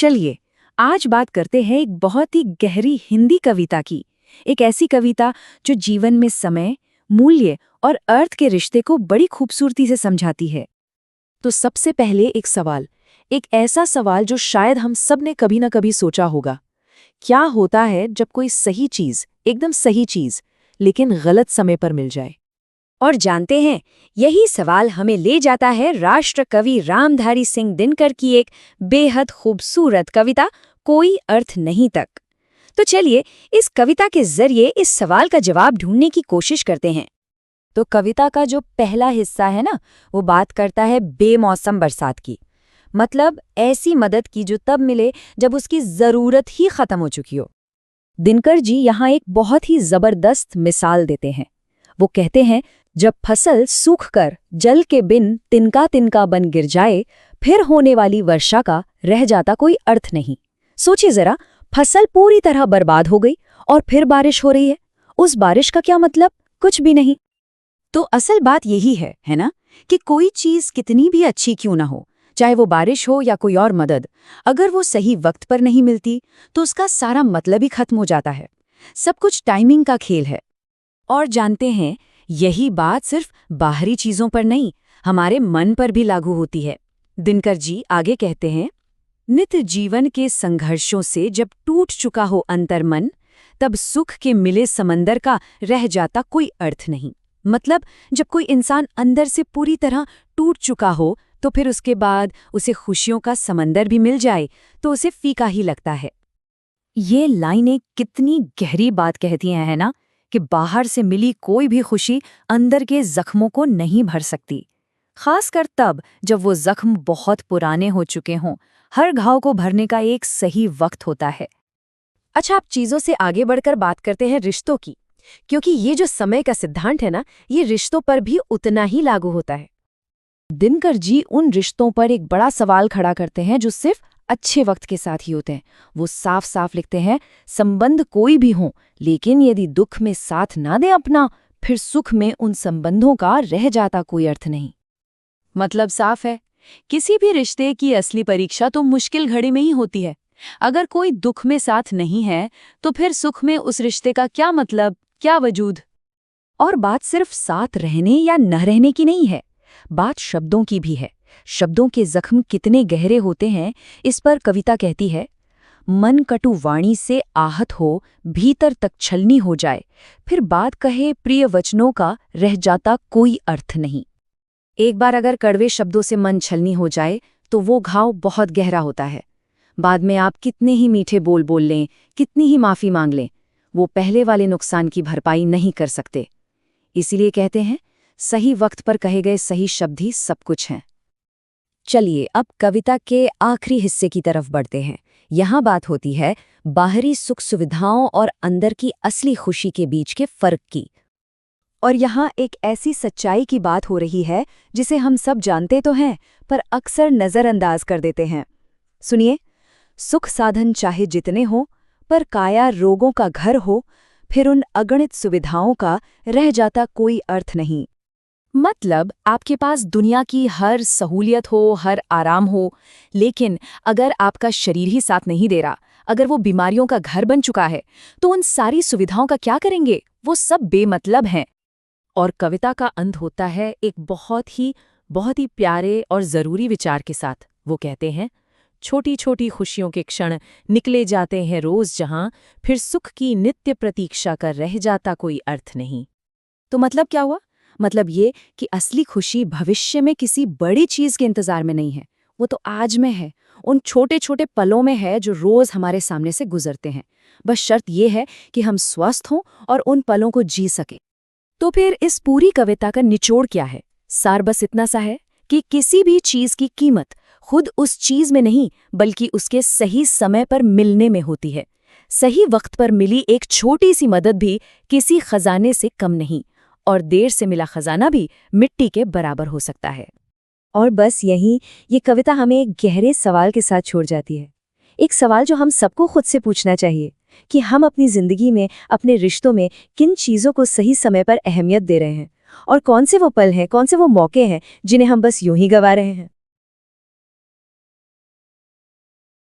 चलिए आज बात करते हैं एक बहुत ही गहरी हिंदी कविता की। एक ऐसी कविता जो जीवन में समय, मूल्य और अर्थ के रिश्ते को बड़ी खूबसूरती से समझाती है। तो सबसे पहले एक सवाल, एक ऐसा सवाल जो शायद हम सब ने कभी ना कभी सोचा होगा। क्या होता है जब कोई सही चीज, एकदम सही चीज, लेकिन गलत समय पर मिल जाए? और जानते हैं, यही सवाल हमें ले जाता है राष्ट्र कवि रामधारी सिंह दिनकर की एक बेहद खूबसूरत कविता कोई अर्थ नहीं तक। तो चलिए इस कविता के जरिए इस सवाल का जवाब ढूंढने की कोशिश करते हैं। तो कविता का जो पहला हिस्सा है ना, वो बात करता है बेमौसम बरसात की। मतलब ऐसी मदद की जो तब मिले जब उसकी जरूरत ही खत्म हो चुकी हो। दिनकर जी यहाँ एक बहुत ही जबरदस्त मिसाल देते हैं। वो कहते हैं, जब फसल सूखकर जल के बिन तिनका तिनका बन गिर जाए, फिर होने वाली वर्षा का रह जाता कोई अर्थ नहीं। सोचिए जरा, फसल पूरी तरह बर्बाद हो गई और फिर बारिश हो रही है। उस बारिश का क्या मतलब? कुछ भी नहीं। तो असल बात यही है ना, कि कोई चीज कितनी भी अच्छी क्यों ना हो, चाहे वो बारिश हो या कोई और मदद, अगर वो सही वक्त पर नहीं मिलती तो उसका सारा मतलब ही खत्म हो जाता है। सब कुछ टाइमिंग का खेल है। और जानते हैं, यही बात सिर्फ बाहरी चीजों पर नहीं, हमारे मन पर भी लागू होती है। दिनकर जी आगे कहते हैं, नित्य जीवन के संघर्षों से जब टूट चुका हो अंतर्मन, तब सुख के मिले समंदर का रह जाता कोई अर्थ नहीं। मतलब जब कोई इंसान अंदर से पूरी तरह टूट चुका हो, तो फिर उसके बाद उसे खुशियों का समंदर भी मिल जाए तो उसे फीका ही लगता है। ये लाइनें कितनी गहरी बात कहती हैं, है ना, कि बाहर से मिली कोई भी खुशी अंदर के जख्मों को नहीं भर सकती। खासकर तब जब वो जख्म बहुत पुराने हो चुके हों। हर घाव को भरने का एक सही वक्त होता है। अच्छा, आप चीजों से आगे बढ़कर बात करते हैं रिश्तों की, क्योंकि ये जो समय का सिद्धांत है ना, ये रिश्तों पर भी उतना ही लागू होता है। दिनकर जी उन रिश्तों पर एक बड़ा सवाल खड़ा करते हैं जो सिर्फ अच्छे वक्त के साथ ही होते हैं। वो साफ साफ लिखते हैं, संबंध कोई भी हो, लेकिन यदि दुख में साथ ना दे अपना, फिर सुख में उन संबंधों का रह जाता कोई अर्थ नहीं। मतलब साफ है, किसी भी रिश्ते की असली परीक्षा तो मुश्किल घड़ी में ही होती है। अगर कोई दुख में साथ नहीं है तो फिर सुख में उस रिश्ते का क्या मतलब, क्या वजूद? और बात सिर्फ साथ रहने या न रहने की नहीं है, बात शब्दों की भी है। शब्दों के जख्म कितने गहरे होते हैं, इस पर कविता कहती है, मन कटु वाणी से आहत हो, भीतर तक छलनी हो जाए, फिर बात कहे प्रिय वचनों का रह जाता कोई अर्थ नहीं। एक बार अगर कड़वे शब्दों से मन छलनी हो जाए तो वो घाव बहुत गहरा होता है। बाद में आप कितने ही मीठे बोल बोल लें, कितनी ही माफी मांग लें, वो पहले वाले नुकसान की भरपाई नहीं कर सकते। इसीलिए कहते हैं, सही वक्त पर कहे गए सही शब्द ही सब कुछ हैं। चलिए अब कविता के आखिरी हिस्से की तरफ बढ़ते हैं। यहाँ बात होती है बाहरी सुख सुविधाओं और अंदर की असली खुशी के बीच के फर्क की। और यहाँ एक ऐसी सच्चाई की बात हो रही है जिसे हम सब जानते तो हैं, पर अक्सर नज़रअंदाज कर देते हैं। सुनिए, सुख साधन चाहे जितने हो, पर काया रोगों का घर हो, फिर उन अगणित सुविधाओं का रह जाता कोई अर्थ नहीं। मतलब आपके पास दुनिया की हर सहूलियत हो, हर आराम हो, लेकिन अगर आपका शरीर ही साथ नहीं दे रहा, अगर वो बीमारियों का घर बन चुका है, तो उन सारी सुविधाओं का क्या करेंगे? वो सब बेमतलब हैं। और कविता का अंत होता है एक बहुत ही प्यारे और ज़रूरी विचार के साथ। वो कहते हैं, छोटी छोटी खुशियों के क्षण निकले जाते हैं रोज़ जहां, फिर सुख की नित्य प्रतीक्षा कर रह जाता कोई अर्थ नहीं। तो मतलब क्या हुआ? मतलब ये कि असली खुशी भविष्य में किसी बड़ी चीज़ के इंतज़ार में नहीं है, वो तो आज में है, उन छोटे छोटे पलों में है जो रोज़ हमारे सामने से गुजरते हैं। बस शर्त ये है कि हम स्वस्थ हों और उन पलों को जी सकें। तो फिर इस पूरी कविता का निचोड़ क्या है? सार बस इतना सा है कि किसी भी चीज की कीमत खुद उस चीज में नहीं, बल्कि उसके सही समय पर मिलने में होती है। सही वक्त पर मिली एक छोटी सी मदद भी किसी खजाने से कम नहीं, और देर से मिला खजाना भी मिट्टी के बराबर हो सकता है। और बस यही ये कविता हमें एक गहरे सवाल के साथ छोड़ जाती है। एक सवाल जो हम सबको खुद से पूछना चाहिए कि हम अपनी जिंदगी में, अपने रिश्तों में किन चीज़ों को सही समय पर अहमियत दे रहे हैं, और कौन से वो पल हैं, कौन से वो मौके हैं जिन्हें हम बस यूं ही गंवा रहे हैं।